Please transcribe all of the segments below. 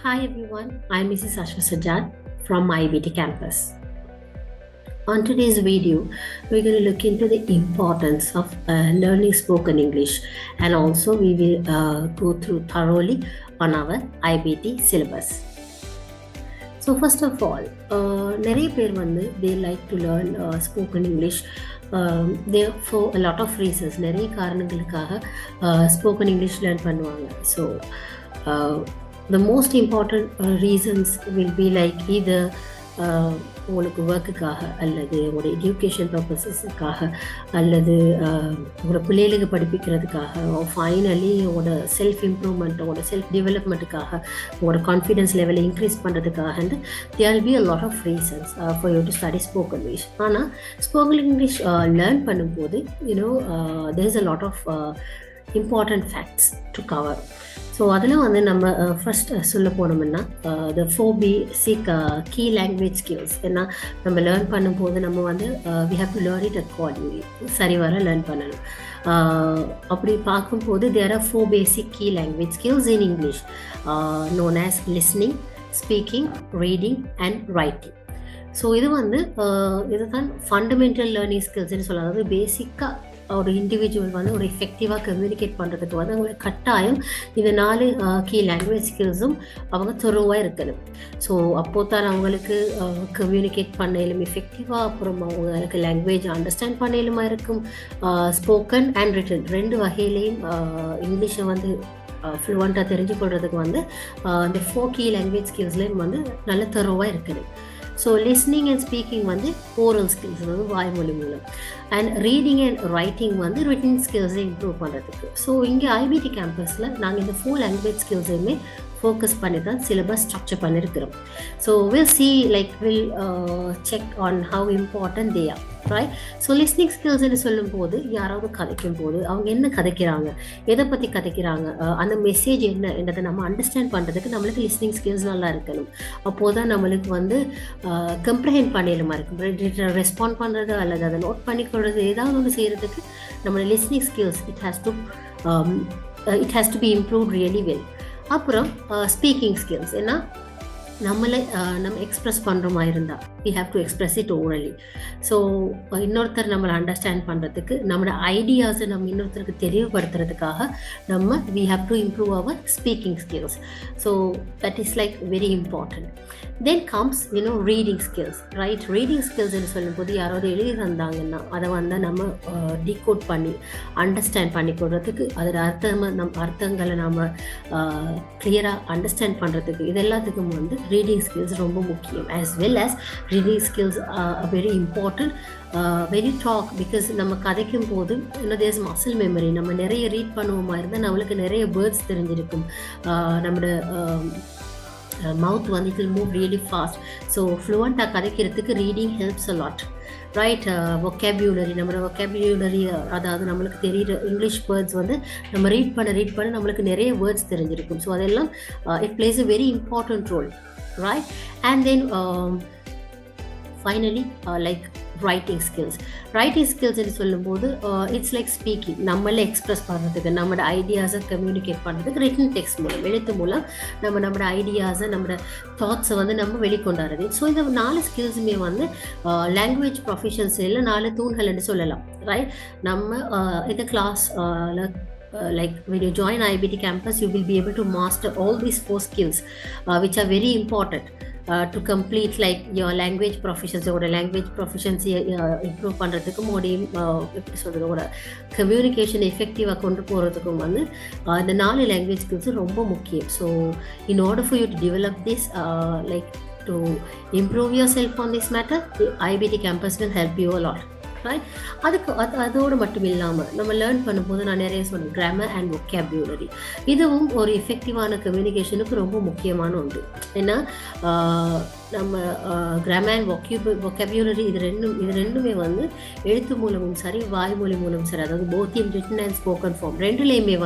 Hi everyone, I'm Mrs. Ashwa Sajjad from IEBT campus. On today's video, we're going to look into the importance of learning spoken English, and also we will go through thoroughly on our IEBT syllabus. So first of all, நிறைய பேர் they like to learn spoken English for a lot of reasons. நிறைய காரணங்களுக்காக spoken English learn பண்ணுவாங்க. So the most important reasons will be like either உங்களுக்கு ஒர்க்குக்காக அல்லது உங்களோட education பர்பஸஸுக்காக அல்லது உங்களோட பிள்ளைகளுக்கு படிப்பிக்கிறதுக்காக ஃபைனலி உங்களோட செல்ஃப் இம்ப்ரூவ்மெண்ட் உங்களோட செல்ஃப் டெவலப்மெண்ட்டுக்காக உங்களோட கான்ஃபிடென்ஸ் லெவலை இன்க்ரீஸ் பண்ணுறதுக்காக there will be a lot of reasons for you to study spoken English. ஆனால் ஸ்போக்கன் இங்கிலீஷ் லேர்ன் பண்ணும்போது there is a lot of important facts to cover. So அதில் நம்ம first சொல்ல போனோம்னா the 4 basic key language skills. ஏன்னா நம்ம learn பண்ணும்போது நம்ம we have to learn it accordingly. சரி வர லேர்ன் பண்ணணும். அப்படி பார்க்கும்போது there are 4 basic key language skills in English known as listening, speaking, reading and writing. So இது இதுதான் ஃபண்டமெண்டல் லேர்னிங் ஸ்கில்ஸ்ன்னு சொல்லலாம். அதாவது பேசிக்காக ஒரு இண்டிவிஜுவல் ஒரு எஃபெக்டிவாக கம்யூனிகேட் பண்ணுறதுக்கு அவங்களுக்கு கட்டாயம் இந்த 4 கீ லாங்குவேஜ் ஸ்கில்ஸும் அவங்க துறவாக இருக்கணும். ஸோ அப்போது தான் அவங்களுக்கு கம்யூனிகேட் பண்ணலும் எஃபெக்டிவாக, அப்புறம் அவங்களுக்கு லாங்குவேஜ் அண்டர்ஸ்டாண்ட் பண்ணலுமா இருக்கும். ஸ்போக்கன் அண்ட் ரிட்டன் 2 வகையிலையும் இங்கிலீஷை ஃப்ளூவெண்ட்டாக தெரிஞ்சு கொள்றதுக்கு இந்த 4 கீ லாங்குவேஜ் ஸ்கில்ஸ்லேயும் நல்ல துறவாக இருக்குது. So listening and speaking oral skills, வாய்மொழி மூலம், and reading and writing written ஸ்கில்ஸை இம்ப்ரூவ் பண்ணுறதுக்கு. ஸோ இங்கே ஐபிடி கேம்பஸில் நாங்கள் இந்த 4 லாங்குவேஜ் ஸ்கில்ஸையுமே ஃபோக்கஸ் பண்ணி தான் சிலபஸ் ஸ்ட்ரக்சர் பண்ணியிருக்கிறோம். So will will check on how important they are, right? So listening ஸ்கில்ஸ்ன்னு சொல்லும்போது யாராவது கதைக்கும் போது அவங்க என்ன கதைக்கிறாங்க, எதை பற்றி கதைக்கிறாங்க, அந்த மெசேஜ் என்னன்றதை நம்ம அண்டர்ஸ்டாண்ட் பண்ணுறதுக்கு நம்மளுக்கு லிஸ்னிங் ஸ்கில்ஸ் நல்லா இருக்கணும். அப்போது தான் நம்மளுக்கு கம்ப்ரஹெண்ட் பண்ணலுமா இருக்கும். ரெஸ்பாண்ட் பண்ணுறது அல்லது அதை நோட் பண்ணிக்கொள்வது ஏதாவது ஒன்று செய்கிறதுக்கு நம்மளோட listening skills it has to be improved really well. அப்புறம் ஸ்பீக்கிங் ஸ்கில்ஸ், ஏன்னா நம்ம எக்ஸ்ப்ரெஸ் பண்ணுற மாதிரி இருந்தால் we have to express it orally. So இன்னொருத்தர் நம்மளை அண்டர்ஸ்டாண்ட் பண்ணுறதுக்கு நம்மளோட ஐடியாஸை நம்ம இன்னொருத்தருக்கு தெரியப்படுத்துறதுக்காக we have to improve our speaking skills. So that is very important. Then comes reading skills, right? Reading skills ன்னு சொல்லும்போது யாராவது எழுதி தந்தாங்கன்னா அதை நம்ம டீகோட் பண்ணி அண்டர்ஸ்டாண்ட் பண்ணி கொடுறதுக்கு, அதோட அர்த்தங்களை நம்ம கிளியராக அண்டர்ஸ்டாண்ட் பண்ணுறதுக்கு, இது எல்லாத்துக்கும் reading skills ரொம்ப முக்கியம். As well as reading skills are very important when you talk, because நம்ம கதைக்கும் போது there's muscle memory. நம்ம நிறைய ரீட் பண்ணுவோமா இருந்தால் நம்மளுக்கு நிறைய வேர்ட்ஸ் தெரிஞ்சிருக்கும். நம்மளோட mouth it will move really fast. So ஃப்ளூவெண்ட்டாக கதைக்கிறதுக்கு reading helps a lot, right? vocabulary, நம்மளோட vocabulary, அதாவது நம்மளுக்கு தெரிகிற இங்கிலீஷ் வேர்ட்ஸ் நம்ம ரீட் பண்ண நம்மளுக்கு நிறைய வேர்ட்ஸ் தெரிஞ்சிருக்கும். ஸோ அதெல்லாம் it plays a very important role, right? And then finally writing skills. Writing skills ன்னு சொல்லும்போது இட்ஸ் ஸ்பீக்கிங், நம்மளை எக்ஸ்ப்ரெஸ் பண்ணுறதுக்கு, நம்மளோட ஐடியாஸை கம்யூனிகேட் பண்ணுறதுக்கு ரிட்டன் டெக்ஸ்ட் மூலம், எழுத்து மூலம் நம்மளோட ஐடியாஸை நம்மளோட தாட்ஸை நம்ம வெளிக்கொண்டாடுறது. ஸோ இந்த 4 ஸ்கில்ஸுமே லாங்குவேஜ் ப்ரொஃபஷன்ஸில் 4 தூண்கள்னு சொல்லலாம், ரைட்? நம்ம இந்த class when you join IEBT campus, you will be able to master all these 4 skills which are very important to complete your language proficiency. Or language proficiency improve பண்றதுக்கும் எப்படி சொல்றது, ஒரு communication எஃபெக்டிவாக கொண்டு போகிறதுக்கும் இந்த 4 லாங்குவேஜ் ஸ்கில்ஸ் ரொம்ப முக்கியம். So in order for you to develop this to improve yourself on this matter, the IEBT campus will help you a lot, right? அதோடு மட்டும் இல்லாமல் நம்ம லேர்ன் பண்ணும்போது நான் நிறைய சொன்னேன், கிராமர் அண்ட் vocabulary. இதுவும் ஒரு எஃபெக்டிவான கம்யூனிகேஷனுக்கு ரொம்ப முக்கியமான ஒன்று. ஏன்னா நம்ம கிராமர் அண்ட் vocabulary இது ரெண்டுமே எழுத்து மூலமும் சரி, வாய்மொழி மூலமும் சரி, அதாவது both in written and spoken form ரெண்டுலேயுமே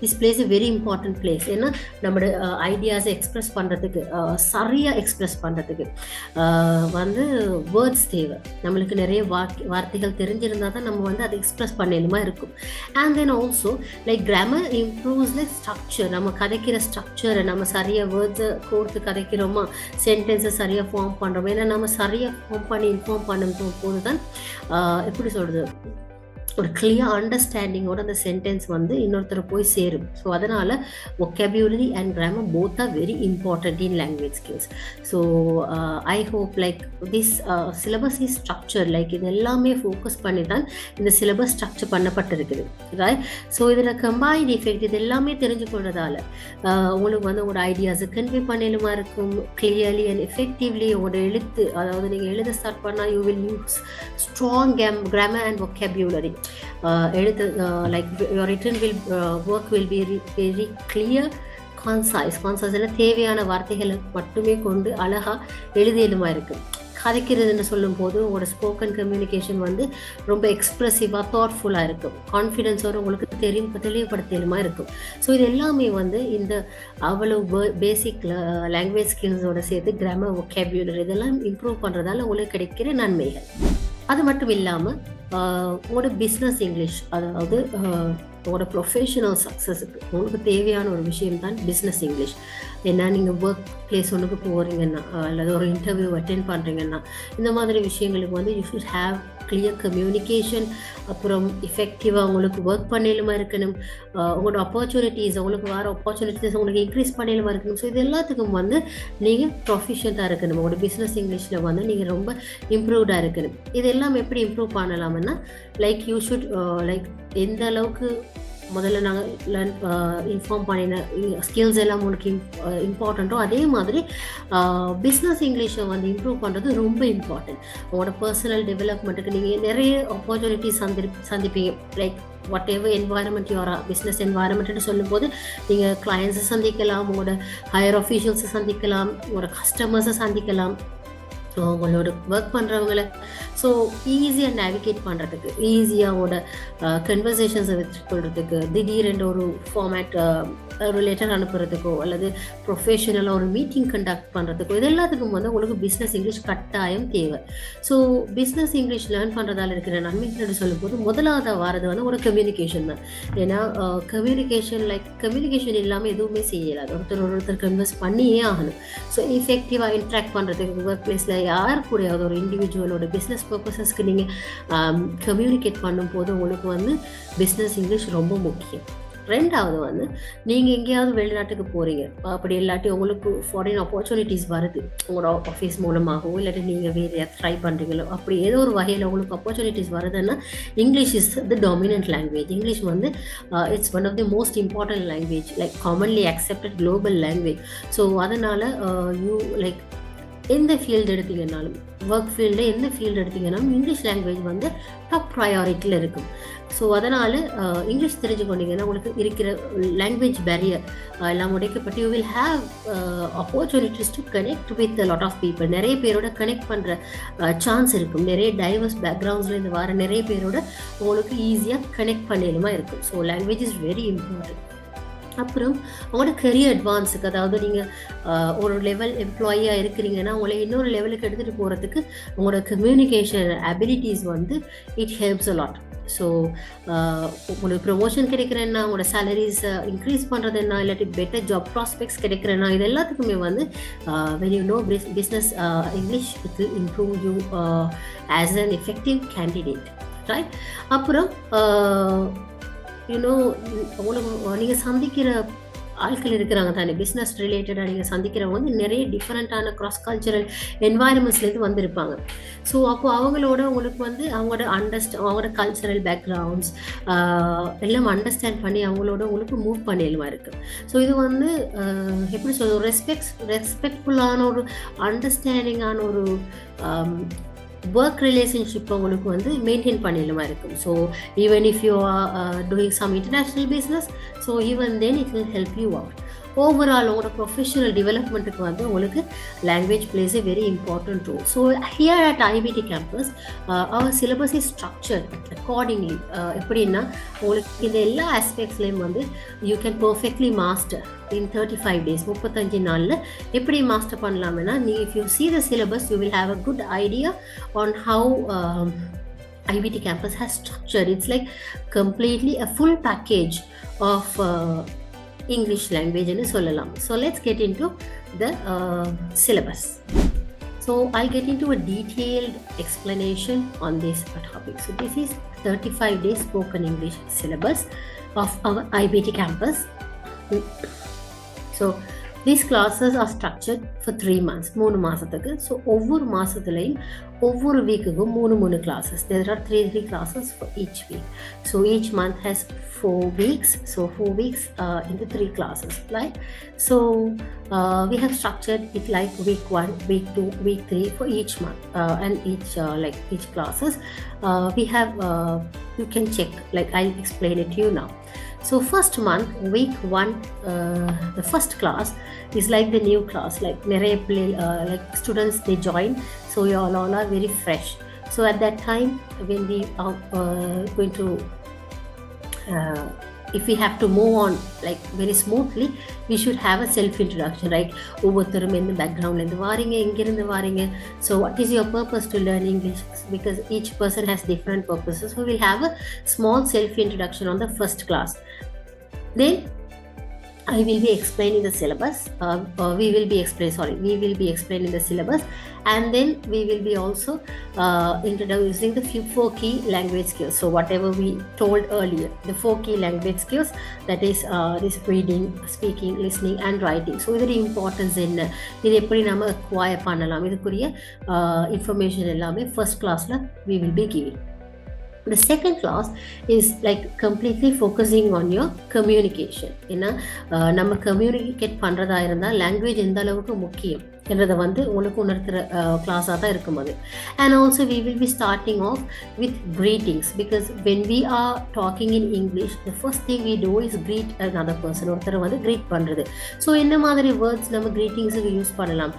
this place a very important place. ஏன்னா நம்மளோட ஐடியாஸை எக்ஸ்ப்ரெஸ் பண்ணுறதுக்கு, சரியாக எக்ஸ்ப்ரெஸ் பண்ணுறதுக்கு வேர்ட்ஸ் தேவை. நம்மளுக்கு நிறைய வார்த்தை வார்த்தைகள் தெரிஞ்சிருந்தால் தான் நம்ம வந்து அதை எக்ஸ்பிரஸ் பண்ணணுமா இருக்கும். And then also like grammar improves like structure. நம்ம கதைக்கிற ஸ்ட்ரக்சரை நம்ம சரியாக வேர்ட்ஸை கோர்த்து கதைக்கிறோமா, சென்டென்ஸை சரியாக ஃபார்ம் பண்ணுறோம். ஏன்னா நம்ம சரியாக ஃபார்ம் பண்ணி இன்ஃபார்ம் பண்ணும் போது தான் எப்படி சொல்கிறது, ஒரு கிளியர் அண்டர்ஸ்டாண்டிங்கோட அந்த சென்டென்ஸ் வந்து இன்னொருத்தர் போய் சேரும். ஸோ அதனால் vocabulary and grammar both are very important in language skills. So I hope like this syllabus is structure. Like இது எல்லாமே ஃபோக்கஸ் பண்ணி தான் இந்த சிலபஸ் ஸ்ட்ரக்சர் பண்ணப்பட்டிருக்குது, ரைட்? ஸோ இதில் கம்பைன்ட் எஃபெக்ட் இது எல்லாமே தெரிஞ்சு கொள்றதால உங்களுக்கு வந்து உங்களோட ஐடியாஸை கன்வே பண்ணலுமா இருக்கும், கிளியர்லி அண்ட் எஃபெக்டிவ்லி. உங்களோட எழுத்து, அதாவது நீங்கள் எழுத ஸ்டார்ட் பண்ணால் you will use strong grammar and vocabulary. எழுத்து like your written work will be very clear, concise. தேவையான வார்த்தைகளை மட்டுமே கொண்டு அழகாக எழுதியலுமா இருக்குது. கதைக்கிறதுன்னு சொல்லும் போது உங்களோட ஸ்போக்கன் கம்யூனிகேஷன் வந்து ரொம்ப எக்ஸ்ப்ரெசிவாக, தாட்ஃபுல்லாக இருக்கும். கான்ஃபிடென்ஸோடு உங்களுக்கு தெளிவுபடுத்தலுமா இருக்கும். ஸோ இது எல்லாமே வந்து இந்த அவ்வளவு பேசிக் லாங்குவேஜ் ஸ்கில்ஸோட சேர்த்து கிராமர், vocabulary இதெல்லாம் இம்ப்ரூவ் பண்ணுறதால உங்களுக்கு கிடைக்கிற நன்மைகள். அது மட்டும் இல்லாமல் உங்களோட பிஸ்னஸ் இங்கிலீஷ், அதாவது உங்களோட ப்ரொஃபஷனல் சக்ஸஸுக்கு உங்களுக்கு தேவையான ஒரு விஷயம் தான் பிஸ்னஸ் இங்கிலீஷ். ஏன்னா நீங்கள் ஒர்க் பிளேஸ் ஒன்றுக்கு போகிறீங்கன்னா அல்லது ஒரு இன்டர்வியூ அட்டென்ட் பண்ணுறீங்கன்னா இந்த மாதிரி விஷயங்களுக்கு வந்து you should have clear communication. அப்புறம் எஃபெக்டிவாக உங்களுக்கு ஒர்க் பண்ணலுமா இருக்கணும். உங்களோட ஆப்பர்ச்சுனிட்டிஸ், உங்களுக்கு வர ஆப்பர்ச்சுனிட்டிஸ் உங்களுக்கு இன்க்ரீஸ் பண்ணலுமா இருக்கணும். ஸோ இது எல்லாத்துக்கும் வந்து நீங்கள் ப்ரொஃபிஷியண்ட்டாக இருக்கணும். உங்களோட பிஸ்னஸ் இங்கிலீஷில் வந்து நீங்கள் ரொம்ப இம்ப்ரூவ்டாக இருக்கணும். இது எல்லாம் எப்படி இம்ப்ரூவ் பண்ணலாம்னா லைக் யூ ஷுட் லைக் எந்த அளவுக்கு முதல்ல நாங்கள் இன்ஃபார்ம் பண்ணின ஸ்கில்ஸ் எல்லாம் உங்களுக்கு இம்பார்ட்டண்ட்டோ அதே மாதிரி பிஸ்னஸ் இங்கிலீஷை வந்து இம்ப்ரூவ் பண்ணுறது ரொம்ப இம்பார்ட்டன்ட். உங்களோட பர்சனல் டெவலப்மெண்ட்டுக்கு நீங்கள் நிறைய ஆப்பர்ச்சுனிட்டிஸ் சந்திப்பீங்க. Like whatever environment your business என்வாயர்மெண்ட்னு சொல்லும்போது நீங்கள் கிளையன்ஸை சந்திக்கலாம், உங்களோட ஹையர் ஆஃபீஷியல்ஸை சந்திக்கலாம், உங்களோட கஸ்டமர்ஸை சந்திக்கலாம், உங்களோட ஒர்க் பண்ணுறவங்கள. ஸோ ஈஸியாக நேவிகேட் பண்ணுறதுக்கு, ஈஸியாக அவங்களோட கன்வர்சேஷன்ஸை வச்சுக்கொள்றதுக்கு, திடீரென்று ஒரு ஃபார்மேட் ஒரு லெட்டர் அனுப்புறதுக்கோ அல்லது ப்ரொஃபஷனலாக ஒரு மீட்டிங் கண்டக்ட் பண்ணுறதுக்கோ இது எல்லாத்துக்கும் வந்து உங்களுக்கு பிஸ்னஸ் இங்கிலீஷ் கட்டாயம் தேவை. ஸோ பிஸ்னஸ் இங்கிலீஷ் லேர்ன் பண்ணுறதால இருக்கிற நன்மைகள் சொல்லும்போது முதலாவது வாரது வந்து ஒரு கம்யூனிகேஷன் தான். ஏன்னா கம்யூனிகேஷன் இல்லாமல் எதுவுமே செய்யலாது. ஒருத்தர் கன்வர்ஸ் பண்ணியே ஆகணும். ஸோ எஃபெக்டிவாக இன்ட்ராக்ட் பண்ணுறதுக்கு ஒர்க் பிளேஸில் யார் கூடயாவது ஒரு இண்டிவிஜுவலோட பிஸ்னஸ் பர்பஸஸ்க்கு நீங்கள் கம்யூனிகேட் பண்ணும்போது உங்களுக்கு வந்து பிஸ்னஸ் இங்கிலீஷ் ரொம்ப முக்கியம். ரெண்டாவது வந்து நீங்கள் எங்கேயாவது வெளிநாட்டுக்கு போகிறீங்க, அப்படி இல்லாட்டி உங்களுக்கு ஃபாரின் ஆப்பர்ச்சுனிட்டிஸ் வருது உங்களோட ஆஃபீஸ் மூலமாகவோ இல்லாட்டி நீங்கள் வேறு யார் ட்ரை பண்ணுறீங்களோ, அப்படி ஏதோ ஒரு வகையில் உங்களுக்கு ஆப்பர்ச்சுனிட்டிஸ் வருதுன்னா English is the dominant language. English வந்து it's one of the most important language, like commonly accepted global language. So அதனால் யூ லைக் எந்த ஃபீல்டு எடுத்தீங்கன்னாலும், ஒர்க் ஃபீல்டில் எந்த ஃபீல்டு எடுத்தீங்கன்னாலும் இங்கிலீஷ் லாங்குவேஜ் வந்து டாப் ப்ரையாரிட்டியில் இருக்கும். ஸோ அதனால் இங்கிலீஷ் தெரிஞ்சுக்கொண்டீங்கன்னா உங்களுக்கு இருக்கிற லாங்குவேஜ் பேரியர் எல்லாம் உடைக்கப்பட்டு you will have opportunities to connect with lot of people. நிறைய பேரோட கனெக்ட் பண்ணுற சான்ஸ் இருக்கும். நிறைய டைவர்ஸ் பேக்ரவுண்ட்ஸ்லேருந்து வர நிறைய பேரோட உங்களுக்கு ஈஸியாக கனெக்ட் பண்ணலுமா இருக்கும். So language is very important. அப்புறம் உங்களோட கரியர் அட்வான்ஸுக்கு, அதாவது நீங்கள் ஒரு லெவல் எம்ப்ளாயியாக இருக்கிறீங்கன்னா உங்களை இன்னொரு லெவலுக்கு எடுத்துகிட்டு போகிறதுக்கு உங்களோட கம்யூனிகேஷன் அபிலிட்டிஸ் வந்து it helps a lot. So உங்களுக்கு ப்ரொமோஷன் கிடைக்கிறேன்னா, உங்களோட சேலரிஸை இன்க்ரீஸ் பண்ணுறது என்ன, இல்லாட்டி பெட்டர் ஜாப் ப்ராஸ்பெக்ட்ஸ் கிடைக்கிறேன்னா, இது எல்லாத்துக்குமே வந்து when you know business English it will improve you as an effective candidate, right? அப்புறம் உங்களுக்கு நீங்கள் சந்திக்கிற ஆட்கள் இருக்கிறாங்க தானே, பிஸ்னஸ் ரிலேட்டடாக நீங்கள் சந்திக்கிறவங்க வந்து நிறைய டிஃப்ரெண்ட்டான கிராஸ் கல்ச்சரல் என்வாயர்மெண்ட்ஸ்லேருந்து வந்திருப்பாங்க. ஸோ அப்போது அவங்களோட உங்களுக்கு வந்து அவங்களோட கல்ச்சரல் பேக்ரவுண்ட்ஸ் எல்லாம் அண்டர்ஸ்டாண்ட் பண்ணி அவங்களோட உங்களுக்கு மூவ் பண்ணிடுமா இருக்குது. ஸோ இது வந்து எப்படி சொல்கிறது, ரெஸ்பெக்ட்ஃபுல்லான ஒரு அண்டர்ஸ்டாண்டிங்கான ஒரு ஒர்க் ரிலேஷன்ஷிப் உங்களுக்கு வந்து மெயின்டைன் பண்ணிடலுமா இருக்கும். So even if you are doing some international business, so even then it will help you out. Overall உங்களோட ப்ரொஃபஷனல் டெவலப்மெண்ட்டுக்கு வந்து உங்களுக்கு language plays a very important role. So here at IBT campus our syllabus is structured accordingly. எப்படின்னா உங்களுக்கு இந்த எல்லா ஆஸ்பெக்ட்ஸ்லேயும் வந்து you can perfectly master in 35 days, 35 நாளில் எப்படி மாஸ்டர் பண்ணலாம்னா, if you see the syllabus you will have a good idea on how IBT campus has structured. It's like completely a full package of English language in Solalam. So let's get into the syllabus. So I'll get into a detailed explanation on this topic. So this is 35 days spoken English syllabus of our IBT campus. So these classes are structured for 3 months, 3 மாசத்துக்கு. So ஒவ்வொரு மாசத்துலையும் ஒவ்வொரு வீக்குக்கும் 3 classes. There are 3 classes for each week. So each month has 4 weeks. So 4 weeks into 3 classes, right? So we have structured it like week 1, week 2, week 3 for each month, and each classes. We have you can check, like I'll explain it to you now. So first month, week 1, the first class is like the new class, like like students they join, so you all are very fresh. So at that time, when we are going to if we have to move on like very smoothly, we should have a self introduction, right? Ovotharum in the background and varinga inge irundhu varinga, so what is your purpose to learn English, because each person has different purposes. So we'll have a small self introduction on the first class. Then I will be explaining the syllabus. We will be explaining the syllabus, and then we will be also introducing the 4 key language skills. So whatever we told earlier, the 4 key language skills, that is this reading, speaking, listening, and writing. So very importance in இது எப்படி நம்ம acquire பண்ணலாம், இதுக்குரிய information எல்லாமே first classல we will be giving. The second class is like completely focusing on your communication. ஏன்னா நம்ம communicate பண்ணுறதா இருந்தால் லாங்குவேஜ் எந்த அளவுக்கு முக்கியம் என்றதை வந்து உங்களுக்கு உணர்த்துற கிளாஸாக தான் இருக்கும் அது. And also we will be starting off with greetings, because when we are talking in English, the first thing we do is greet another person. ஒருத்தரை வந்து greet பண்ணுறது. ஸோ என்ன மாதிரி வேர்ட்ஸ் நம்ம greetingsக்கு யூஸ் பண்ணலாம்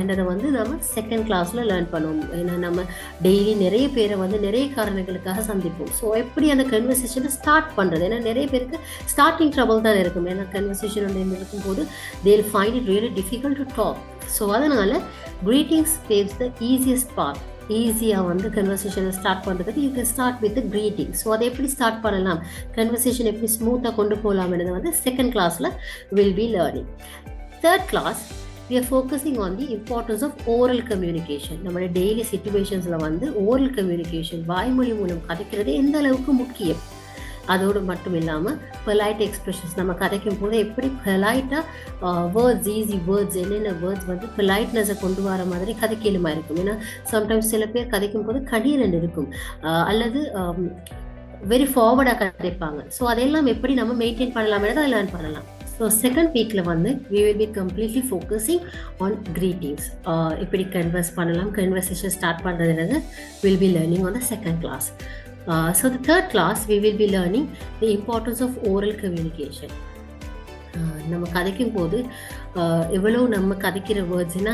என்றதை வந்து நம்ம செகண்ட் கிளாஸில் லேர்ன் பண்ணுவோம். ஏன்னா நம்ம டெய்லி நிறைய பேரை வந்து நிறைய காரணங்களுக்காக சந்திப்போம். ஸோ எப்படி அந்த கன்வர்சேஷனை ஸ்டார்ட் பண்ணுறது, ஏன்னா நிறைய பேருக்கு ஸ்டார்டிங் ட்ரபிள் தான் இருக்கும். ஏன்னா கன்வர்சேஷன் ஒன்று இருக்கும்போது they will find it really difficult to talk. So அதனால் greetings paves the easiest path. ஈஸியாக வந்து கன்வர்சேஷனை ஸ்டார்ட் பண்ணுறதுக்கு you can start with greeting. So அதை எப்படி ஸ்டார்ட் பண்ணலாம், கன்வர்சேஷன் எப்படி ஸ்மூத்தாக கொண்டு போகலாம்ன்றது வந்து செகண்ட் கிளாஸில் will be learning. Third class we are focusing on the importance of oral communication. நம்மளோட டெய்லி சிச்சுவேஷன்ஸில் வந்து ஓரல் கம்யூனிகேஷன், வாய்மொழி மூலம் கதைக்கிறது எந்த அளவுக்கு முக்கியம். அதோடு மட்டும் இல்லாமல் பொலைட் எக்ஸ்பிரஷன்ஸ், நம்ம கதைக்கும் போது எப்படி பொலைட்டாக வேர்ட்ஸ், ஈஸி வேர்ட்ஸ், என்னென்ன வேர்ட்ஸ் வந்து பொலைட்னஸை கொண்டு வர மாதிரி கதைக்கலுமா இருக்கும். ஏன்னா சம்டைம்ஸ் சில பேர் கதைக்கும் போது கடிரன் இருக்கும், அல்லது வெரி ஃபார்வர்டாக கதைப்பாங்க. ஸோ அதெல்லாம் எப்படி நம்ம மெயின்டைன் பண்ணலாமே அதை லேர்ன் பண்ணலாம். ஸோ செகண்ட் வீக்கில் வந்து we will be completely focusing on greetings. எப்படி கன்வர்ஸ் பண்ணலாம், கன்வர்சேஷன் ஸ்டார்ட் பண்ணுறதுன்றது will be learning on the second class. So the third class we will be learning the importance of oral communication. நம்ம கதைக்கும் போது எவ்வளோ நம்ம கதைக்கிற வேர்ட்ஸ்னா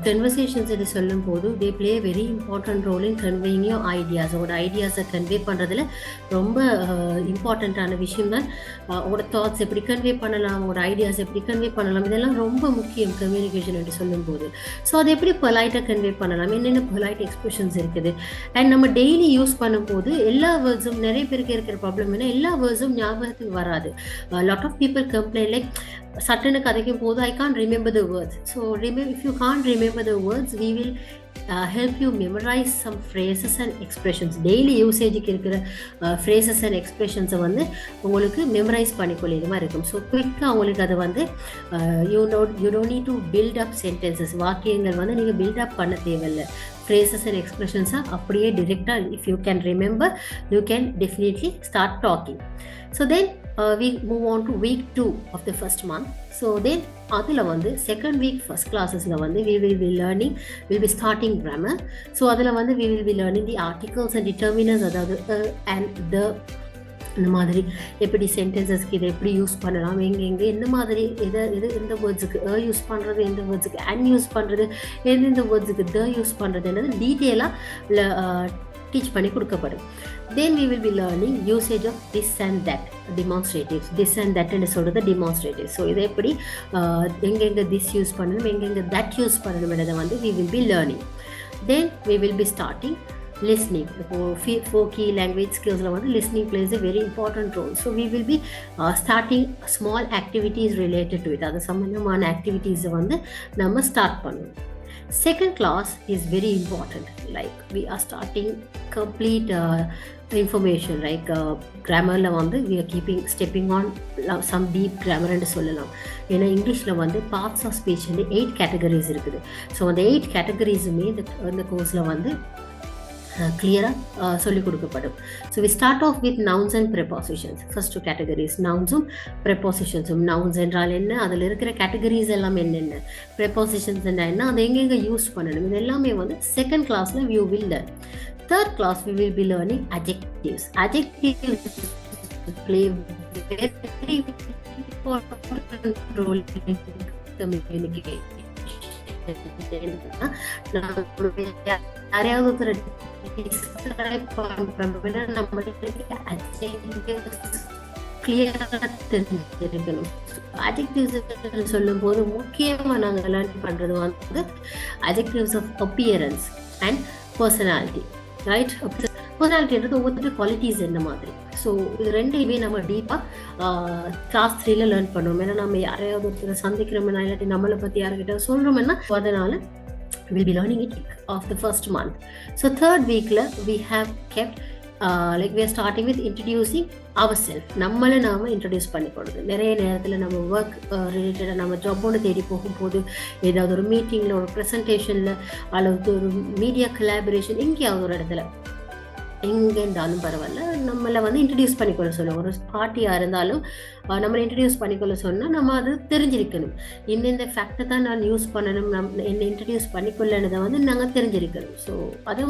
கன்வர்சேஷன்ஸ் இது சொல்லும் போது they play very important role in conveying your ideas. உங்களோட ஐடியாஸை கன்வே பண்ணுறதுல ரொம்ப இம்பார்ட்டண்ட்டான விஷயம் தான். உங்களோட தாட்ஸ் எப்படி கன்வே பண்ணலாம், உங்களோட ஐடியாஸ் எப்படி கன்வே பண்ணலாம், இதெல்லாம் ரொம்ப முக்கியம் கம்யூனிகேஷன் என்று சொல்லும் போது. ஸோ அதை எப்படி பொலைட்டாக கன்வே பண்ணலாம், என்னென்ன பொலைட் எக்ஸ்பிரஷன்ஸ் இருக்குது. அண்ட் நம்ம டெய்லி யூஸ் பண்ணும்போது எல்லா வேர்ட்ஸும், நிறைய பேருக்கு இருக்கிற ப்ராப்ளம் என்ன, எல்லா வேர்ட்ஸும் ஞாபகத்துக்கு வராது. Lot of people complained like சட்டன்னு கதைக்கும் போது I can't remember the words. So if you can't remember the words, we will help you memorize some phrases and expressions. Daily usage-க்கு இருக்கிற phrases and expressions வந்து உங்களுக்கு மெமரைஸ் பண்ணிக்கொள்ளிடுமா இருக்கும். So குயிக்காக உங்களுக்கு அதை வந்து you don't need to build up sentences. வாக்கியங்கள் வந்து நீங்கள் build up பண்ண தேவையில்லை. phrases and expressions அப்படியே டிரெக்டாக if you can remember, you can definitely start talking. So then we move on to week 2 of the first month. So then அதில் வந்து second week first classes-ல வந்து we will be starting grammar. So அதில் வந்து we will be learning the articles and determiners, அதாவது and the, இந்த மாதிரி எப்படி சென்டென்சஸ்க்கு இதை எப்படி யூஸ் பண்ணலாம், எங்கே என்ன மாதிரி எந்த வேர்ட்ஸுக்கு யூஸ் பண்ணுறது, எந்த வேர்ட்ஸுக்கு அண்ட் யூஸ் பண்ணுறது, எந்தெந்த வேர்ட்ஸுக்கு த யூஸ் பண்ணுறதுன்றது டீட்டெயிலாக டீச் பண்ணி கொடுக்கப்படும். Then we will be learning usage of this and that demonstratives. This and that என்று சொல்கிறது demonstratives. ஸோ இதை எப்படி எங்கெங்கே this யூஸ் பண்ணணும், எங்கெங்கே that யூஸ் பண்ணணும்ன்றதை வந்து we will be learning. Then we will be starting listening. For key language skills listening plays a very important role. So we will be starting small activities related to it. அது சம்பந்தமான activities நம்ம start பண்ணுவோம். Second class is very important. Like we are starting complete information, like grammar we are stepping on some deep grammar and சொல்லலாம். ஏன்னா இங்கிலீஷ்ல parts of speech 8 categories இருக்குது. So அந்த 8 categoriesமே இந்த கோர்ஸில் கிளியராக சொல்லிக் கொடுக்கப்படும். So we start off with nouns and prepositions. First 2 categories நவுன்ஸும் ப்ரெப்போசிஷன்ஸும். நவுன்ஸ் என்றால் என்ன, அதில் இருக்கிற கேட்டகரிஸ் எல்லாம் என்னென்ன, ப்ரெப்போசிஷன்ஸ் என்ன, அதை எங்கெங்கே யூஸ் பண்ணணும், இது எல்லாமே செகண்ட் கிளாஸில் we will learn. Third class we will be learning adjectives. Adjectives play very important role in communication. யாரையாவது டிஸ்கிரைப் பண்றோம்னா நம்மளுக்கு கிளியரா தெரிஞ்சிருக்கணும். அட்ஜெக்டிவ்ஸ் சொல்லும் போது முக்கியமா நாங்க லேர்ன் பண்றது adjectives of appearance and personality. Right, பர்சனாலிட்டின்றது ஒவ்வொரு குவாலிட்டிஸ் என்ன மாதிரி. ஸோ இது ரெண்டையுமே நம்ம டீப்பாக கிளாஸ் 3ல லேர்ன் பண்ணுவோம். ஏன்னா நம்ம யாரையாவது ஒருத்தர் சந்திக்கிறோம்னா இல்லாட்டி நம்மளை பற்றி யார்கிட்ட சொல்கிறோம்னா அதனால we'll be learning it of the first month. So third week we have kept like we are starting with introducing ourselves. நம்மளை நாம இன்ட்ரடியூஸ் பண்ணிக்கொடுது. நிறைய நேரத்தில் நம்ம ஒர்க் ரிலேட்டடாக நம்ம ஜாப் ஒன்று தேடி போகும்போது, ஏதாவது ஒரு மீட்டிங்கில், ஒரு ப்ரெசன்டேஷனில், அல்லது ஒரு மீடியா கொலாபரேஷன், எங்கேயாவது ஒரு இடத்துல எங்கே இருந்தாலும் பரவாயில்ல, நம்மளை இன்ட்ரடியூஸ் பண்ணிக்கொள்ள சொல்லுவோம். ஒரு பார்ட்டியாக இருந்தாலும் நம்மளை இன்ட்ரடியூஸ் பண்ணிக்கொள்ள சொன்னால் நம்ம அது தெரிஞ்சிருக்கணும். இந்த ஃபேக்டை தான் நான் யூஸ் பண்ணணும், என்னை இன்ட்ரடியூஸ் பண்ணிக்கொள்ளனதை நாங்கள் தெரிஞ்சிருக்கணும். ஸோ அதை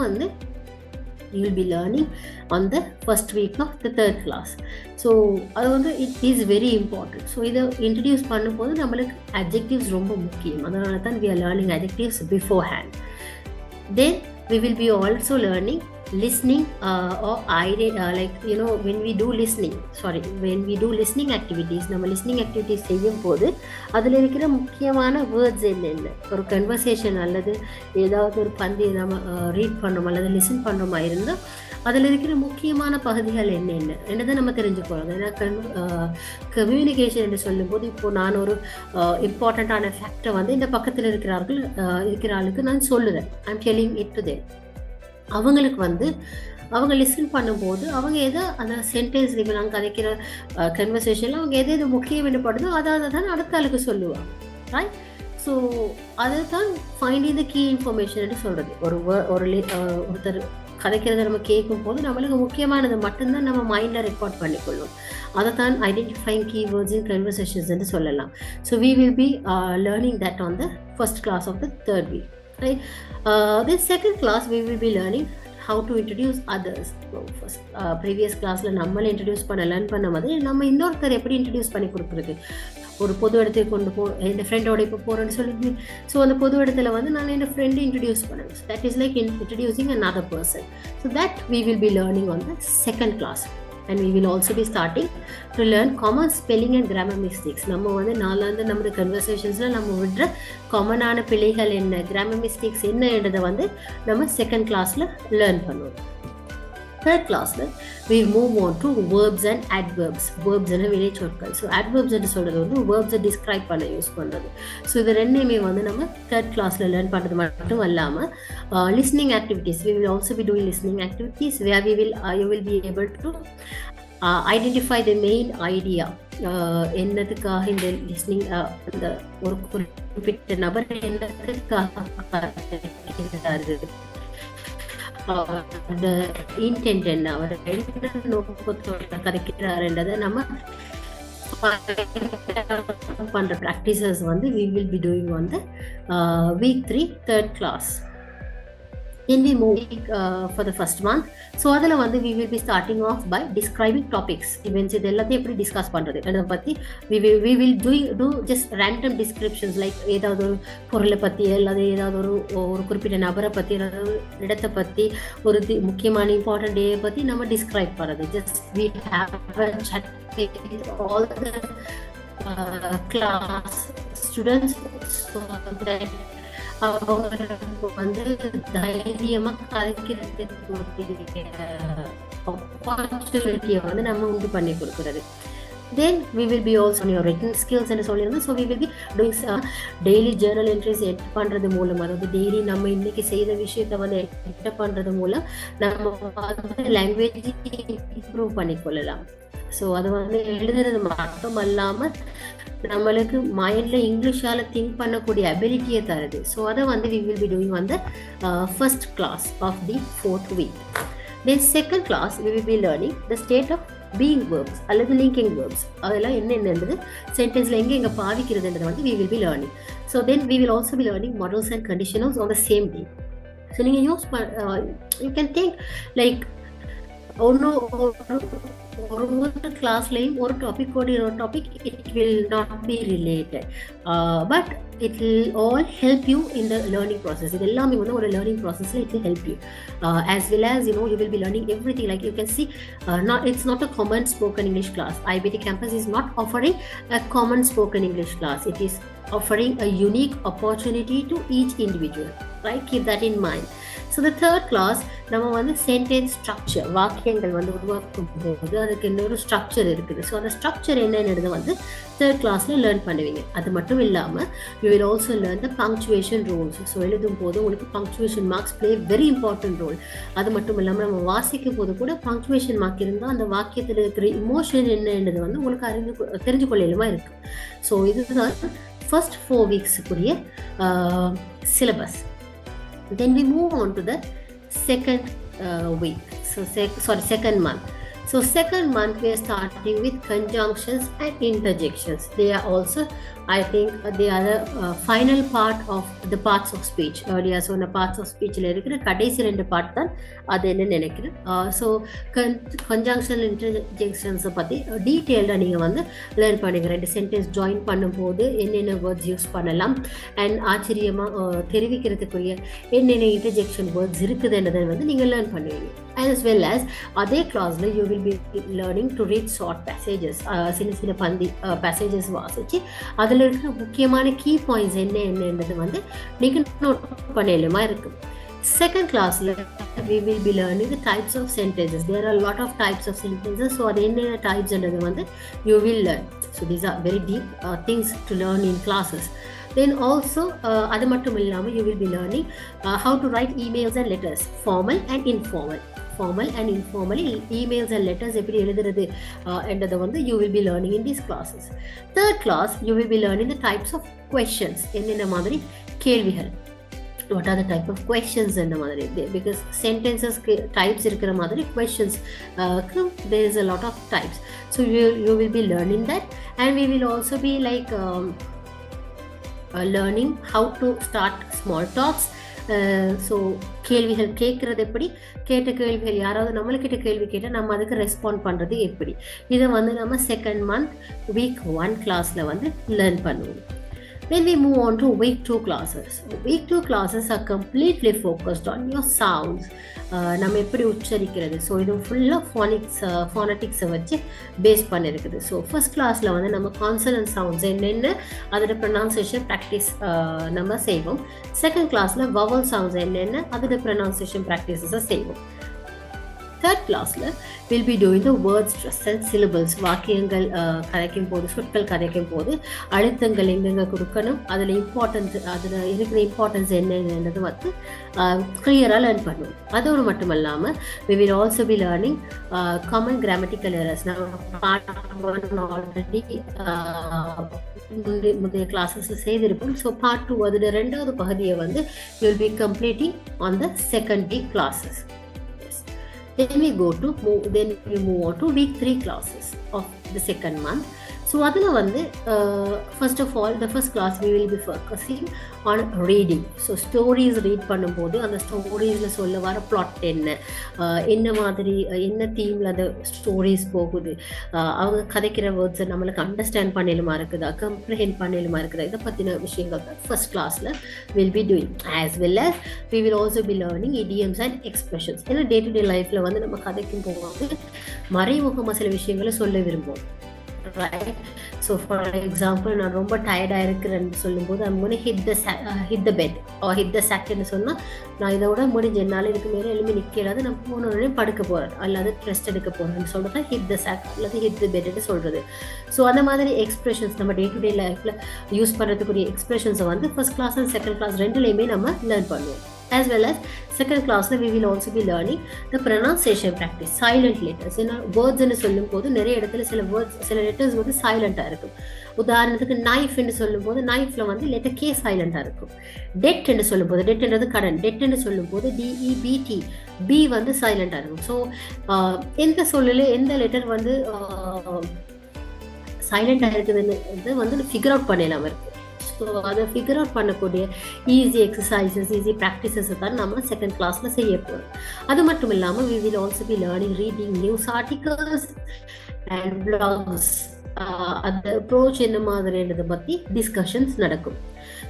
you will be learning on the first week of the third class. So அது it is very important. So இதை introduce பண்ணும்போது நம்மளுக்கு adjectives ரொம்ப முக்கியம். அதனால தான் we are learning adjectives beforehand. Then we will be also learning listening or like when we do listening activities. நம்ம listening activities செய்யும் போது அதில் இருக்கிற முக்கியமான வேர்ட்ஸ் என்னென்ன, ஒரு கன்வர்சேஷன் அல்லது ஏதாவது ஒரு பந்தி நம்ம ரீட் பண்ணுறோம் அல்லது லிசன் பண்ணுறோமா இருந்தால் அதில் இருக்கிற முக்கியமான பகுதிகள் என்னதை நம்ம தெரிஞ்சுக்கணும். ஏன்னா கம்யூனிகேஷன் என்று சொல்லும்போது இப்போது நான் ஒரு இம்பார்ட்டண்ட்டான ஃபேக்டை இந்த பக்கத்தில் இருக்கிற ஆளுக்கு நான் சொல்லுறேன். I'm telling it to them. அவங்களுக்கு அவங்க லிசன் பண்ணும்போது அவங்க எதை அந்த சென்டென்ஸ் இப்போ நாங்கள் கதைக்கிற கன்வர்சேஷனில் அவங்க எது முக்கியம் வேண்டப்படுதோ அதை தான் அடுத்த ஆளுக்கு சொல்லுவாங்க. ரைட், ஸோ அதை தான் ஃபைண்டிங் த கீ இன்ஃபர்மேஷன் சொல்கிறது. ஒருத்தர் கதைக்கிறத நம்ம கேட்கும் போது நம்மளுக்கு முக்கியமானது மட்டும்தான் நம்ம மைண்டில் ரெக்கார்ட் பண்ணிக்கொள்ளும். அதை தான் ஐடென்டிஃபைங் கீவேர்ட்ஸ் இன் கன்வர்சேஷன்ஸ் சொல்லலாம். So we will be learning that on the first class of the third week. Right. This second class we will be learning how to introduce others. First previous classல நம்மளை introduce learn பண்ண மாதிரி நம்ம இன்னொருத்தர் எப்படி introduce பண்ணி கொடுக்குறது. ஒரு பொது இடத்துக்கு கொண்டு என் ஃப்ரெண்டோட இப்போ போகிறேன்னு சொல்லிட்டு, ஸோ அந்த பொது இடத்துல நான் என் ஃப்ரெண்டை இன்ட்ரடியூஸ் பண்ணுவேன். That is like introducing another person. So that we will be learning on the second class. And we will also be starting to learn common spelling and grammar mistakes. நம்ம நாலாந்து நம்ம கன்வர்சேஷன்ஸில் நம்ம விடுற காமனான பிழைகள் என்ன, கிராமர் மிஸ்டேக்ஸ் என்னன்றதை நம்ம second கிளாஸில் லேர்ன் பண்ணுவோம். தேர்ட் கிளாஸில் we move on to verbs and adverbs. verbs என்ன வினை சொற்கள். ஸோ adverbs என்று சொல்கிறது verbs டிஸ்கிரைப் பண்ண யூஸ் பண்ணுறது. ஸோ இது ரெண்டுமே நம்ம தேர்ட் கிளாஸில் லேர்ன் பண்ணுறது மட்டும் இல்லாமல் listening activities. we will also be doing listening activities where you will be able to identify the main idea. என்னதுக்காக இந்த லிஸ்னிங், இந்த ஒரு குறிப்பிட்ட நபர் என்னதுக்காக இன்டென்ட் என்ன, அவர் என்ன நோக்கத்தோட கதைக்கிறாருன்றதை நம்ம பண்ற practices we will be doing on the week 3 third class. Then we move for the first month. So அதில் we will be starting off by describing topics, events. இது எல்லாத்தையும் எப்படி டிஸ்கஸ் பண்ணுறது அதை பற்றி we will do just random descriptions, like ஏதாவது ஒரு பொருளை பற்றி அல்லது ஏதாவது ஒரு குறிப்பிட்ட நபரை பற்றி, ஏதாவது இடத்தை பற்றி, ஒரு முக்கியமான இம்பார்ட்டன்ட் டே பற்றி நம்ம டிஸ்கிரைப் பண்ணுறது. just we have a chat with all the class students so that அவங்களுக்கு வந்து தைரியமா கதைக்கிறதுக்கு ஆப்பர்ச்சுனிட்டியை வந்து நம்ம உண்டு பண்ணி கொடுக்குறது. Then we will be also on your written skills and so on. So we will be doing daily journal entries enter பண்றது மூலம், அதாவது டெய்லி நம்ம இன்னைக்கு செய்த விஷயத்தை வந்து என்டர் பண்றது மூலம் நம்ம வந்து லாங்குவேஜ் இம்ப்ரூவ் பண்ணிக்கொள்ளலாம். ஸோ அது வந்து எழுதுறது மட்டும் அல்லாமல் நம்மளுக்கு மைண்ட்ல இங்கிலீஷால திங்க் பண்ணக்கூடிய அபிலிட்டியை தருது. ஸோ அதை வந்து we will be doing on the first class of the 4th week. Then second class we will be learning the state of being verbs அல்லது linking verbs. அதெல்லாம் என்னென்னது சென்டென்ஸ்ல எங்க பாவிக்கிறதுன்றது வந்து we will be learning. So then we will also be learning models and conditionals on the same day. So நீங்க use you can think like ஒரு கிளாஸ்லையும் ஒரு topic ஒரு topic it will not be related, but it will all help you in the learning process. இது எல்லாமே வந்து ஒரு learning ப்ராசஸில் it will help you as well as you will be learning everything. Like you can see, it's not a common spoken English class. IEBT campus is not offering a common spoken English class. It is offering a unique opportunity to each individual, right? Keep that in mind. So the third class நம்ம வந்து sentence structure, வாக்கியங்கள் வந்து உருவாக்கும் போது அதுக்கு இன்னொரு structure இருக்குது. So அந்த ஸ்ட்ரக்சர் என்னென்னது வந்து தேர்ட் கிளாஸில் லேர்ன் பண்ணுவீங்க. அது மட்டும் இல்லாமல் you will also learn the punctuation rules. So எழுதும் போது உங்களுக்கு punctuation marks play very important role. அது மட்டும் இல்லாமல் நம்ம வாசிக்கும் போது கூட பங்க்சுவேஷன் மார்க் இருந்தால் அந்த வாக்கியத்தில் இருக்கிற இமோஷன் என்னன்றது வந்து உங்களுக்கு தெரிஞ்சு கொள்ளலுமா இருக்குது. ஸோ இதுதான் ஃபர்ஸ்ட் 4 வீக்ஸுக்குரிய syllabus. Then we move on to the second week. So second month. So second month we are starting with conjunctions and interjections. They are also, I think, they are the final part of the parts of speech. Earlier so the parts of speech la irukra kadaisi rendu part than adu enna nenikren. So conjunction interjections பத்தி டீடைல்டா நீங்க வந்து learn பண்ணுங்க. ரெண்டு sentence join பண்ணும்போது என்னென்ன words use பண்ணலாம் and ஆச்சரியமா தெரிவிக்கிறதுக்குரிய என்னென்ன இன்டர்ஜெக்ஷன் வேர்ட்ஸ் இருக்குதுன்றதை வந்து நீங்க லேர்ன் பண்ணுவீங்க. As well as அதே கிளாஸ்ல you will be learning to read short passages. சில பந்தி passages வாசிச்சு அதில் இருக்கிற முக்கியமான கீ பாயிண்ட்ஸ் என்னன்றது வந்து நீங்கள் நோட் பண்ணலுமா இருக்கு. Second classல we will be learning the types of sentences. There are a lot of types of sentences. So அது என்னென்ன types என்றது வந்து you will learn. So these are very deep things to learn in classes. Then also அது மட்டும் இல்லாமல் you will be learning how to write emails and letters, formal and informal. Formal and informally emails and letters எப்படி எழுதுறது என்றதை வந்து you will be learning in these classes. Third class you will be learning the types of questions. என்னென்ன மாதிரி கேள்விகள், what are the type of questions and the மாதிரி, because sentences types இருக்கிற மாதிரி questions there is a lot of types. So you will be learning that, and we will also be like learning how to start small talks. So கேள்விகள் கேட்குறது எப்படி, கேட்ட கேள்விகள் யாராவது நம்மளுக்கிட்ட கேள்வி கேட்டால் நம்ம அதுக்கு ரெஸ்பாண்ட் பண்ணுறது எப்படி, இதை வந்து நம்ம செகண்ட் மந்த் வீக் 1 கிளாஸில் வந்து லேர்ன் பண்ணுவோம். Then we move on to week 2 classes. Week 2 classes are completely focused on your sounds. நம்ம எப்படி உச்சரிக்கிறது. ஸோ இது ஃபுல்லாக ஃபோனட்டிக்ஸை வச்சு பேஸ் பண்ணியிருக்குது. ஸோ ஃபர்ஸ்ட் கிளாஸில் வந்து நம்ம கான்சனன்ட் சவுண்ட்ஸ் என்னென்ன அதோட ப்ரொனவுன்சியேஷன் ப்ராக்டிஸ் நம்ம செய்வோம். செகண்ட் கிளாஸில் வவல் சவுண்ட்ஸ் என்னென்ன அதோட ப்ரொனவுன்சியேஷன் ப்ராக்டிஸஸை செய்வோம். தேர்ட் கிளாஸில் will be doing the word stress and syllables. வாக்கியங்கள் கதைக்கும் போது, சொற்கள் கதைக்கும் போது அழுத்தங்கள் எங்கெங்கே கொடுக்கணும், அதில் இருக்கிற இம்பார்ட்டன்ஸ் என்னன்றது வந்து கிளியராக லேர்ன் பண்ணுவோம். அதோடு மட்டும் இல்லாமல் we will also be learning common grammatical errors. நம்ம ஆல்ரெடி முந்தைய கிளாஸஸில் செய்திருப்போம். ஸோ பார்ட் 2 அதில் 2வது பகுதியை வந்து you will be completing on the second week classes. Then we move on to week 3 classes of the second month. So அதில் வந்து first of all the first class we will be focusing on reading. So stories read பண்ணும்போது அந்த ஸ்டோரிஸில் சொல்ல வர plot என்ன மாதிரி என்ன தீமில் அந்த ஸ்டோரிஸ் போகுது, அவங்க கதைக்கிற வேர்ட்ஸை நம்மளுக்கு அண்டர்ஸ்டாண்ட் பண்ணலுமா இருக்குதா, கம்ப்ரிஹெண்ட் பண்ணலுமா இருக்குதா, இதை பற்றின விஷயங்கள் தான் ஃபர்ஸ்ட் கிளாஸில் will be doing. as well as we will also be learning idioms and expressions. ஏன்னா டே டு டே லைஃப்பில் வந்து நம்ம கதைக்கும் போகும்போது மறைமுகமாக சில விஷயங்களை சொல்ல விரும்புவோம், right? ஸோ ஃபார் எக்ஸாம்பிள் நான் ரொம்ப டயர்டாக இருக்கிறேன்னு சொல்லும்போது I'm going to hit the bed or hit the sackன்னு சொன்னால் நான் இதோட முடிஞ்ச என்னால் இதுக்கு மேலே எழுப்பி நிற்கலாது, நான் போன உடனே படுக்க போகிறேன் அல்லது ரெஸ்ட் எடுக்க போகிறேன்னு சொல்கிறது hit the sack அல்லது hit the bedன்னு சொல்கிறது. ஸோ அந்த மாதிரி எக்ஸ்பிரஷன்ஸ் நம்ம டே டு டே லைஃப்பில் யூஸ் பண்ணுறதுக்குரிய எக்ஸ்பிரஷன்ஸை வந்து first class and second class ரெண்டுலேயுமே நம்ம லேர்ன் பண்ணுவோம். As well as second class we will also be learning the pronunciation practice, silent letters. Words ன்னு சொல்லும்போது நிறைய இடத்துல சில letters வந்து சைலண்டா இருக்கும். உதாரணத்துக்கு நைஃப் என்று சொல்லும்போது நைஃப்ல வந்து லெட்டர் கே சைலண்டா இருக்கும். டெட் என்று சொல்லும்போது டெட்ன்றது கடன், டெட் என்று சொல்லும்போது DEBT பி வந்து சைலண்டா இருக்கும். ஸோ எந்த சொல்லில எந்த லெட்டர் வந்து சைலண்டா இருக்குதுன்னு வந்து ஃபிகர் அவுட் பண்ணலாம் இருக்கு. ஸோ அதை ஃபிகர் அவுட் பண்ணக்கூடிய ஈஸி எக்ஸசைசஸ், ஈஸி ப்ராக்டிசஸை தான் நம்ம செகண்ட் கிளாஸில் செய்ய போகிறோம். அது மட்டும் இல்லாமல் we will also be learning reading news articles and blogs. அந்த அப்ரோச் என்ன மாதிரின்றதை பற்றி டிஸ்கஷன்ஸ் நடக்கும்.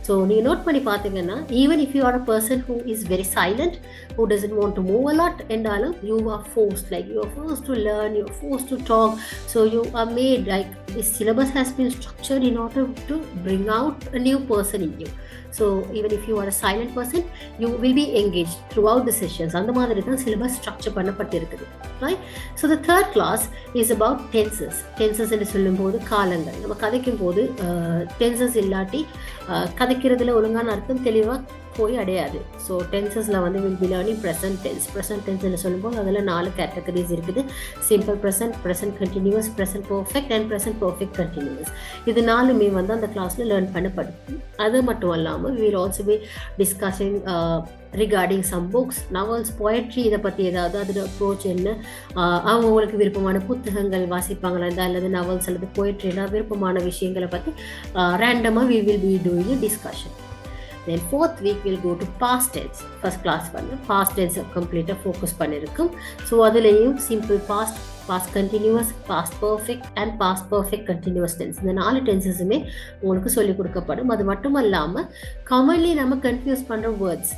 ஸோ நீங்கள் நோட் பண்ணி பார்த்தீங்கன்னா even if you are a person who is very silent, who doesn't want to move a lot என்றாலும் you are forced, like you are forced to learn, you are forced to talk. So you are made like this syllabus has been structured in order to bring out a new person in you. So even if you are a silent person, you will be engaged throughout the sessions. அந்த மாதிரி தான் syllabus structure பண்ணப்பட்டிருக்குது, right? So the third class is about tenses. Tenses என்று சொல்லும்போது காலங்கள். நம்ம கதைக்கும் போது tenses இல்லாட்டி கதைக்கிறதுல ஒழுங்கான அர்த்தம் தெளிவாக போய் அடையாது. ஸோ டென்சஸில் வந்து will be learning present tense. Present டென்ஸ்ன்னு சொல்லும்போது அதில் 4 கேட்டகரிஸ் இருக்குது. Simple present, present continuous, present perfect and present perfect continuous. இது 4மே வந்து அந்த கிளாஸில் லேர்ன் பண்ணப்படும். அது மட்டும் இல்லாமல் we will also be discussing regarding some books, novels, poetry. இதை பற்றி ஏதாவது அதோட அப்ரோச் என்ன, அவங்களுக்கு விருப்பமான புத்தகங்கள் வாசிப்பாங்களா இந்த அல்லது நவல்ஸ் அல்லது போய்ட்ரினா விருப்பமான விஷயங்களை பற்றி ரேண்டமாக we will be doing a discussion. Then fourth week we'll go to past tense. First class வந்து past tense கம்ப்ளீட்டாக ஃபோக்கஸ் பண்ணியிருக்கும். ஸோ அதுலேயும் simple past, past continuous, past perfect and past perfect continuous tense, இந்த 4 டென்சஸுமே உங்களுக்கு சொல்லிக் கொடுக்கப்படும். அது மட்டும் இல்லாமல் காமன்லி நம்ம கன்ஃபியூஸ் பண்ணுற வேர்ட்ஸ்,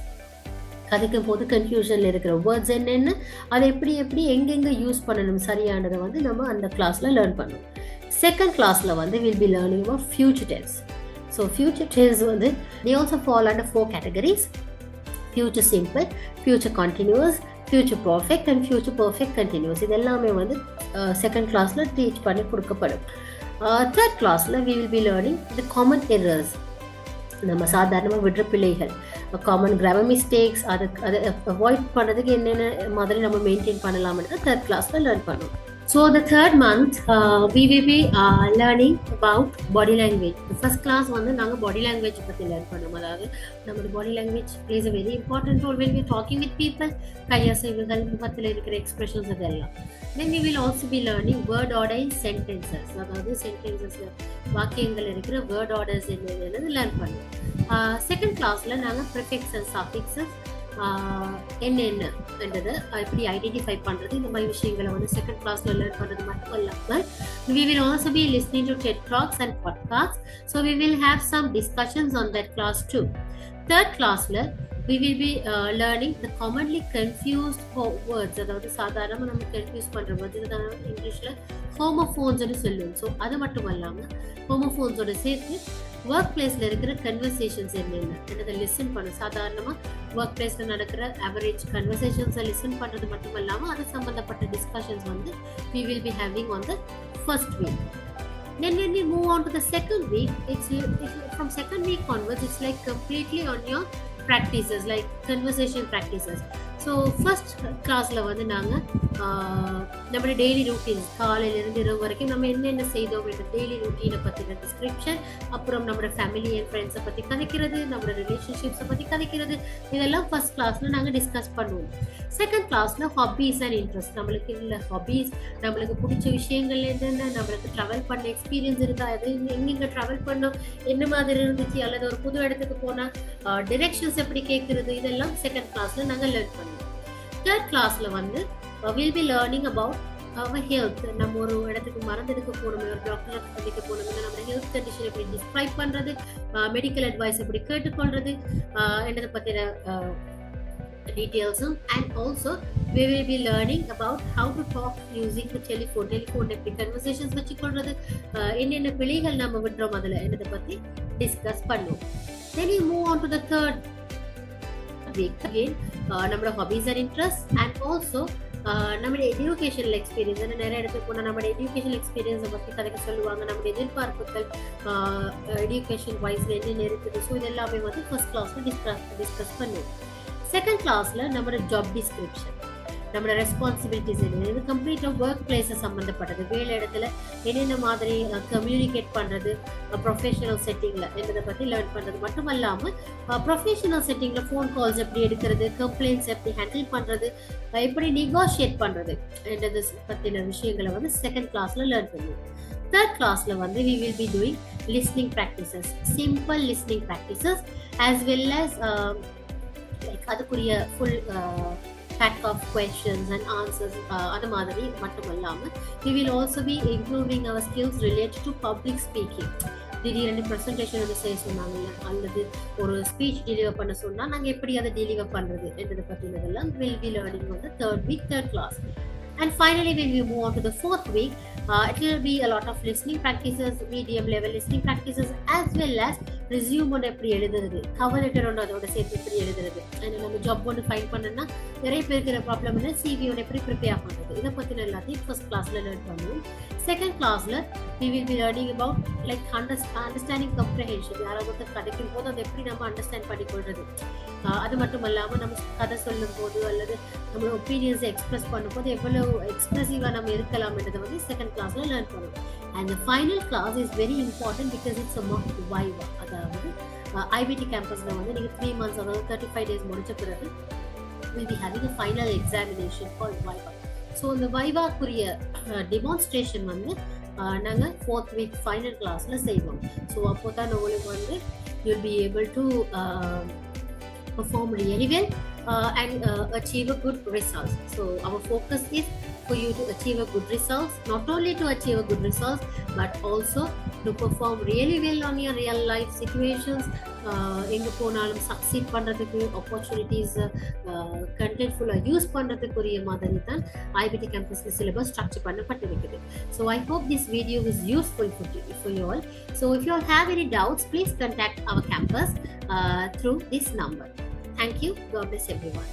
கதைக்கும் போது கன்ஃபியூஷனில் இருக்கிற வேர்ட்ஸ் என்னென்ன, அதை எப்படி எங்கெங்கே யூஸ் பண்ணணும் சரியானதை வந்து நம்ம அந்த கிளாஸில் லேர்ன் பண்ணுவோம். செகண்ட் கிளாஸில் வந்து will be learning about future tense. So future tense வந்து they also fall under 4 categories: future simple, future continuous, future perfect and future perfect continuous. இது எல்லாமே வந்து செகண்ட் கிளாஸில் டீச் பண்ணி கொடுக்கப்படும். தேர்ட் கிளாஸில் we will be learning the common errors. நம்ம சாதாரணமாக விடுற பிழைகள், காமன் கிராமர் மிஸ்டேக்ஸ், அதை அவாய்ட் பண்ணுறதுக்கு என்னென்ன மாதிரி நம்ம மெயின்டைன் பண்ணலாம்னு தேர்ட் கிளாஸில் லேர்ன் பண்ணுவோம். So the third month we will be learning about body language. The first class வந்து நாங்கள் body language பற்றி லேர்ன் பண்ணோம். அதாவது நம்மளோட body language plays a very important role when we are talking with people. கையசைவுகள், முகத்தில் இருக்கிற expressions அதெல்லாம். Then we will also be learning word order in sentences. அதாவது சென்டென்சஸ்ல வாக்கியங்கள் இருக்கிற வேர்ட் ஆர்டர்ஸ் என்னென்னு லேர்ன் பண்ணுவோம். செகண்ட் கிளாஸில் நாங்கள் ப்ரிஃபிக்ஸ் அண்ட் சஃபிக்ஸஸ் என்னென்னன்றதை எப்படி ஐடென்டிஃபை பண்ணுறது, இந்த மாதிரி விஷயங்களை வந்து செகண்ட் கிளாஸில் லேர்ன் பண்ணுறது மட்டும் இல்லாமல் we will also be listening to TED Talks and podcasts. So we will have some discussions on that class too. Third classல we will be learning the commonly confused words. அதாவது சாதாரணமாக நம்ம confuse பண்ணுற words, இதுதான் இங்கிலீஷில் ஹோமோஃபோன்ஸ்னு சொல்லுவோம். So அது மட்டும் இல்லாமல் ஹோமோஃபோன்ஸோட சேர்த்து ஒர்க் பிளேஸில் இருக்கிற கன்வர்சேஷன்ஸ் என்னென்ன லிசன் பண்ணும். சாதாரணமாக ஒர்க் பிளேஸில் நடக்கிற ஆவரேஜ் கன்வர்சேஷன்ஸை லிசன் பண்ணுறது மட்டும் இல்லாமல் அது சம்மந்தப்பட்ட டிஸ்கஷன்ஸ் வந்து we will be having on the first week. Then when we move on to the second week, it's from second week onwards, it's like completely on your practices, like conversation practices. So first கிளாஸில் வந்து நாங்கள் நம்மளோட daily routines, காலையிலேருந்து இரவு வரைக்கும் நம்ம என்னென்ன செய்தோம் என்ற டெய்லி ரூட்டீனை பற்றின டிஸ்கிரிப்ஷன், அப்புறம் நம்மளோட ஃபேமிலி அண்ட் ஃப்ரெண்ட்ஸை பற்றி கதைக்கிறது, நம்மளோட ரிலேஷன்ஷிப்ஸை பற்றி கதைக்கிறது, இதெல்லாம் ஃபர்ஸ்ட் கிளாஸில் நாங்கள் டிஸ்கஸ் பண்ணுவோம். செகண்ட் கிளாஸில் ஹாபீஸ் அண்ட் இன்ட்ரெஸ்ட், நம்மளுக்கு உள்ள ஹாபீஸ், நம்மளுக்கு பிடிச்ச விஷயங்கள் என்னென்ன, நம்மளுக்கு ட்ராவல் பண்ண எக்ஸ்பீரியன்ஸ் இருக்கா, அது எங்கெங்கே ட்ராவல் பண்ணோம், என்ன மாதிரி இருந்துச்சு, அல்லது ஒரு புது இடத்துக்கு போனால் டிரெக்ஷன்ஸ் எப்படி கேட்குறது, இதெல்லாம் செகண்ட் கிளாஸில் நாங்கள் லேர்ன் பண்ணுவோம். தேர்ட் கிளாஸில் வந்து we'll be learning about our health. நம்ம ஒரு இடத்துக்கு மருந்தெடுக்க போகணுமே, ஒரு டாக்டரை சந்திக்க போகணுமே, நம்ம ஹெல்த் கண்டிஷன் எப்படி டிஸ்கிரைப் பண்ணுறது, மெடிக்கல் அட்வைஸ் எப்படி கேட்டுக்கொள்வது, என்னதை பற்றின டீட்டெயில்ஸும், and also we will be learning about how to talk using the telephone எப்படி conversations வச்சுக்கொள்றது, என்னென்ன பிழைகள் நம்ம விடுறோம் அதில் என்னதை பற்றி டிஸ்கஸ் பண்ணுவோம். Then you move on to the third week. Again, நம்மளோட hobbies and interests and also நம்மளுடைய எஜுகேஷனல் எக்ஸ்பீரியன்ஸ். நிறைய இடத்துக்கு போனால் நம்மளுடைய எஜுகேஷனல் எக்ஸ்பீரியன்ஸை பற்றி கதைக்க சொல்லுவாங்க, நம்மளுடைய எதிர்பார்ப்புகள் எஜுகேஷன் வைஸில் என்னென்ன இருக்குது. ஸோ இது எல்லாமே வந்து ஃபர்ஸ்ட் கிளாஸில் டிஸ்கஸ் பண்ணுவோம். செகண்ட் கிளாஸில் நம்மளோட ஜாப் டிஸ்கிரிப்ஷன், நம்மளோட ரெஸ்பான்சிபிலிட்டிஸ் என்ன, இது கம்ப்ளீட்டாக ஒர்க் பிளேஸை சம்மந்தப்பட்டது, வேலை இடத்துல என்னென்ன மாதிரி கம்யூனிகேட் பண்ணுறது, ப்ரொஃபஷனல் செட்டிங்கில் என்னதை பற்றி லேர்ன் பண்ணுறது மட்டும் இல்லாமல் ப்ரொஃபஷனல் செட்டிங்கில் ஃபோன் கால்ஸ் எப்படி எடுக்கிறது, கம்ப்ளைண்ட்ஸ் எப்படி ஹேண்டில் பண்ணுறது, எப்படி நெகோஷியேட் பண்ணுறது என்றது பற்றின விஷயங்களை வந்து செகண்ட் கிளாஸில் லேர்ன் பண்ணுவோம். தேர்ட் கிளாஸில் வந்து we will be doing listening practices, simple listening practices as well as like அதுக்குரிய full pack of questions and answers அது மாதிரி மட்டும் இல்லாமல் we will also be improving our skills related to public speaking. திடீரென்று presentation வந்து செய்ய சொன்னாங்கல்ல, அல்லது ஒரு ஸ்பீச் டெலிவர் பண்ண சொன்னால் நாங்கள் எப்படி அதை டெலிவர் பண்ணுறது என்றதை பற்றினதெல்லாம் will be learning on the third class. And finally, when we move on to the fourth week, it will be a lot of listening practices, medium level listening practices, as well as resume on எப்படி எழுதுறது, cover letter ஒன்று அதோட சேர்த்து எப்படி எழுதுறது, நம்ம job ஒன்று find பண்ணணும்னா நிறைய பேருக்கு ப்ராப்ளம் என்ன, சிவி ஒன்று எப்படி ப்ரிப்பேர் பண்ணுறது, இதை பற்றின எல்லாத்தையும் ஃபர்ஸ்ட் கிளாஸில் லேர்ன் பண்ணுவோம். செகண்ட் கிளாஸில் we will be learning about like understanding comprehension. யாராவது ஒருத்தர் கதைக்கும் போது அதை எப்படி நம்ம அண்டர்ஸ்டாண்ட் பண்ணிக்கொள்றது, அது மட்டும் இல்லாமல் நம்ம கதை சொல்லும் போது அல்லது நம்மளோட ஒப்பீனியன்ஸை எக்ஸ்பிரஸ் பண்ணும்போது எவ்வளோ எக்ஸ்பிரசிவாக நம்ம இருக்கலாம்ன்றதை வந்து செகண்ட் கிளாஸில் லேர்ன் பண்ணுவோம். And the final class is very important because it's a mock viva. அதாவது ஐபிடி கேம்பஸில் வந்து நீங்கள் 3 months அதாவது 35 days முடிச்ச பிறகு will be having a final examination called viva. So இந்த வைவாக்குரிய டெமான்ஸ்ட்ரேஷன் வந்து நாங்கள் 4th week ஃபைனல் கிளாஸில் செய்வோம். ஸோ அப்போ தான் உங்களுக்கு வந்து you'll be able to perform really well and achieve a good results. So our focus is for you to achieve a good results, not only to achieve a good results but also to perform really well on your real life situations. எங்கே போனாலும் succeed பண்ணுறதுக்கு opportunities கண்டென்ட்ஃபுல்லாக use பண்ணுறதுக்குரிய மாதிரி தான் IBT கேம்பஸில் syllabus structure பண்ணப்பட்டிருக்குது. So I hope this video is useful for you all. So if you all have any doubts, please contact our campus through this number. Thank you. God bless everyone.